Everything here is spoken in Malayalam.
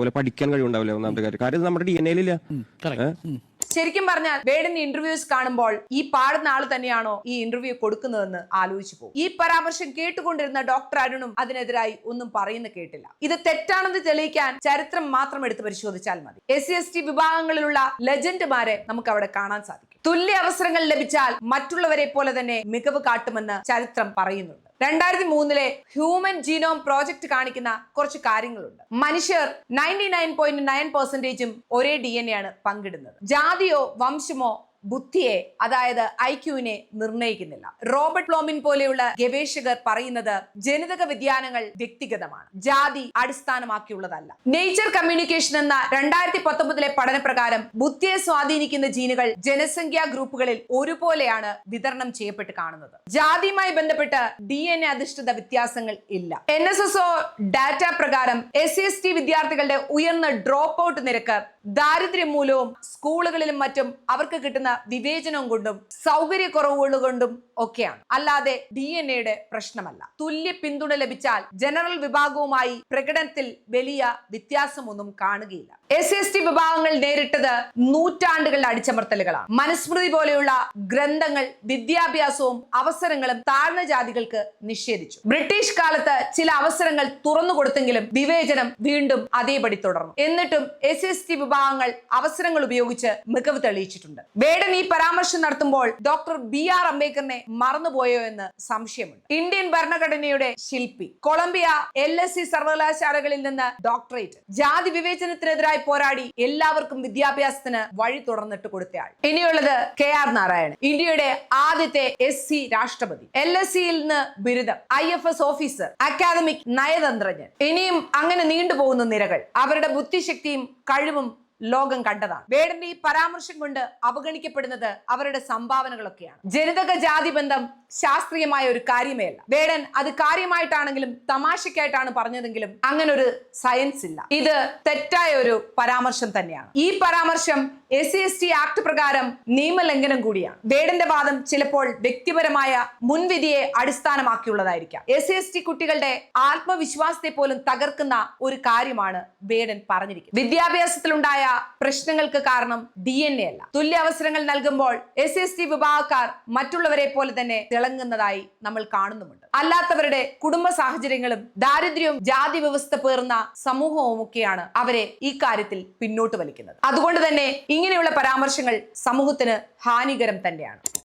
പോലെ പഠിക്കാൻ കഴിവുണ്ടാവില്ല. ഒന്നാമത്തെ കാര്യം നമ്മുടെ DNA-ലില്ല. ശരിക്കും പറഞ്ഞാൽ ബേഡന്റെ ഇന്റർവ്യൂസ് കാണുമ്പോൾ ഈ പാടുന്ന ആൾ തന്നെയാണോ ഈ ഇന്റർവ്യൂ കൊടുക്കുന്നതെന്ന് ആലോചിച്ചു പോകും. ഈ പരാമർശം കേട്ടുകൊണ്ടിരുന്ന ഡോക്ടർ അരുണും അതിനെതിരായി ഒന്നും പറയുന്ന കേട്ടില്ല. ഇത് തെറ്റാണെന്ന് തെളിയിക്കാൻ ചരിത്രം മാത്രം എടുത്ത് പരിശോധിച്ചാൽ മതി. SC/ST വിഭാഗങ്ങളിലുള്ള ലെജൻഡുമാരെ നമുക്ക് അവിടെ കാണാൻ സാധിക്കും. തുല്യ അവസരങ്ങൾ ലഭിച്ചാൽ മറ്റുള്ളവരെ പോലെ തന്നെ മികവ് കാട്ടുമെന്ന് ചരിത്രം പറയുന്നുണ്ട്. 2003 ഹ്യൂമൻ ജീനോം പ്രോജക്ട് കാണിക്കുന്ന കുറച്ച് കാര്യങ്ങളുണ്ട്. മനുഷ്യർ 99.9% ഒരേ DNA ആണ് പങ്കിടുന്നത്. ജാതിയോ വംശമോ ബുദ്ധിയെ, അതായത് IQ-നെ നിർണ്ണയിക്കുന്നില്ല. റോബർട്ട് പ്ലോമിൻ പോലെയുള്ള ഗവേഷകർ പറയുന്നത് ജനിതക വ്യതിയാനങ്ങൾ വ്യക്തിഗതമാണ്, ജാതി അടിസ്ഥാനമാക്കിയുള്ളതല്ല. നേച്ചർ കമ്മ്യൂണിക്കേഷൻ എന്ന 2019 പഠനപ്രകാരം ബുദ്ധിയെ സ്വാധീനിക്കുന്ന ജീനുകൾ ജനസംഖ്യാ ഗ്രൂപ്പുകളിൽ ഒരുപോലെയാണ് വിതരണം ചെയ്യപ്പെട്ട് കാണുന്നത്. ജാതിയുമായി ബന്ധപ്പെട്ട് DNA അധിഷ്ഠിത വ്യത്യാസങ്ങൾ ഇല്ല. NSSO ഡാറ്റ പ്രകാരം SC/ST വിദ്യാർത്ഥികളുടെ ഉയർന്ന ഡ്രോപ്പ് ഔട്ട് നിരക്ക് ദാരിദ്ര്യം മൂലവും സ്കൂളുകളിലും മറ്റും അവർക്ക് കിട്ടുന്ന വിവേചനം കൊണ്ടും സൗകര്യക്കുറവുകൾ കൊണ്ടും ഒക്കെയാണ്, അല്ലാതെ DNA-യുടെ പ്രശ്നമല്ല. തുല്യ പിന്തുണ ലഭിച്ചാൽ ജനറൽ വിഭാഗവുമായി പ്രകടനത്തിൽ വലിയ വ്യത്യാസമൊന്നും കാണുകയില്ല. SC/ST വിഭാഗങ്ങൾ നേരിട്ടത് നൂറ്റാണ്ടുകളുടെ അടിച്ചമർത്തലുകളാണ്. മനുസ്മൃതി പോലെയുള്ള ഗ്രന്ഥങ്ങൾ വിദ്യാഭ്യാസവും അവസരങ്ങളും താഴ്ന്ന ജാതികൾക്ക് നിഷേധിച്ചു. ബ്രിട്ടീഷ് കാലത്ത് ചില അവസരങ്ങൾ തുറന്നു കൊടുത്തെങ്കിലും വിവേചനം വീണ്ടും അതേപടി തുടർന്നു. എന്നിട്ടും SC/ST വിഭാഗങ്ങൾ അവസരങ്ങൾ ഉപയോഗിച്ച് മികവ് തെളിയിച്ചിട്ടുണ്ട്. ബേഡൻ ഈ പരാമർശം നടത്തുമ്പോൾ ഡോക്ടർ BR അംബേദ്കറിനെ മറന്നുപോയോ എന്ന് സംശയമുണ്ട്. ഇന്ത്യൻ ഭരണഘടനയുടെ ശില്പി, കൊളംബിയ LSE സർവകലാശാലകളിൽ നിന്ന് ഡോക്ടറേറ്റ്, ജാതി വിവേചനത്തിനെതിരായി പോരാടി എല്ലാവർക്കും വിദ്യാഭ്യാസത്തിന് വഴി തുറന്നിട്ട് കൊടുത്തയാൾ. ഇനിയുള്ളത് KR നാരായണൻ, ഇന്ത്യയുടെ ആദ്യത്തെ SC രാഷ്ട്രപതി, LSE-യിൽ നിന്ന് ബിരുദം, IFS ഓഫീസർ, അക്കാദമിക് നയതന്ത്രജ്ഞൻ. ഇനിയും അങ്ങനെ നീണ്ടുപോകുന്ന നിരകൾ. അവരുടെ ബുദ്ധിശക്തിയും കഴിവും ലോകം കണ്ടതാണ്. ബേഡന്റെ ഈ പരാമർശം കൊണ്ട് അവഗണിക്കപ്പെടുന്നത് അവരുടെ സംഭാവനകളൊക്കെയാണ്. ജനിതക ജാതി ബന്ധം ശാസ്ത്രീയമായ ഒരു കാര്യമേ അല്ല. ബേഡൻ അത് കാര്യമായിട്ടാണെങ്കിലും തമാശക്കായിട്ടാണ് പറഞ്ഞതെങ്കിലും അങ്ങനെ ഒരു സയൻസ് ഇല്ല. ഇത് തെറ്റായ ഒരു പരാമർശം തന്നെയാണ്. ഈ പരാമർശം SC/ST ആക്ട് പ്രകാരം നിയമലംഘനം കൂടിയാണ്. ബേഡന്റെ വാദം ചിലപ്പോൾ വ്യക്തിപരമായ മുൻവിധിയെ അടിസ്ഥാനമാക്കിയുള്ളതായിരിക്കാം. SC/ST കുട്ടികളുടെ ആത്മവിശ്വാസത്തെ പോലും തകർക്കുന്ന ഒരു കാര്യമാണ് ബേഡൻ പറഞ്ഞിരിക്കുന്നത്. വിദ്യാഭ്യാസത്തിലുണ്ടായ പ്രശ്നങ്ങൾക്ക് കാരണം DNA അല്ല. തുല്യ അവസരങ്ങൾ നൽകുമ്പോൾ SC/ST വിഭാഗക്കാർ മറ്റുള്ളവരെ പോലെ തന്നെ തിളങ്ങുന്നതായി നമ്മൾ കാണുന്നുമുണ്ട്. അല്ലാത്തവരുടെ കുടുംബ സാഹചര്യങ്ങളും ദാരിദ്ര്യവും ജാതി വ്യവസ്ഥ പേർന്ന സമൂഹവും ഒക്കെയാണ് അവരെ ഈ കാര്യത്തിൽ പിന്നോട്ട് വലിക്കുന്നത്. അതുകൊണ്ട് തന്നെ ഇങ്ങനെയുള്ള പരാമർശങ്ങൾ സമൂഹത്തിന് ഹാനികരം തന്നെയാണ്.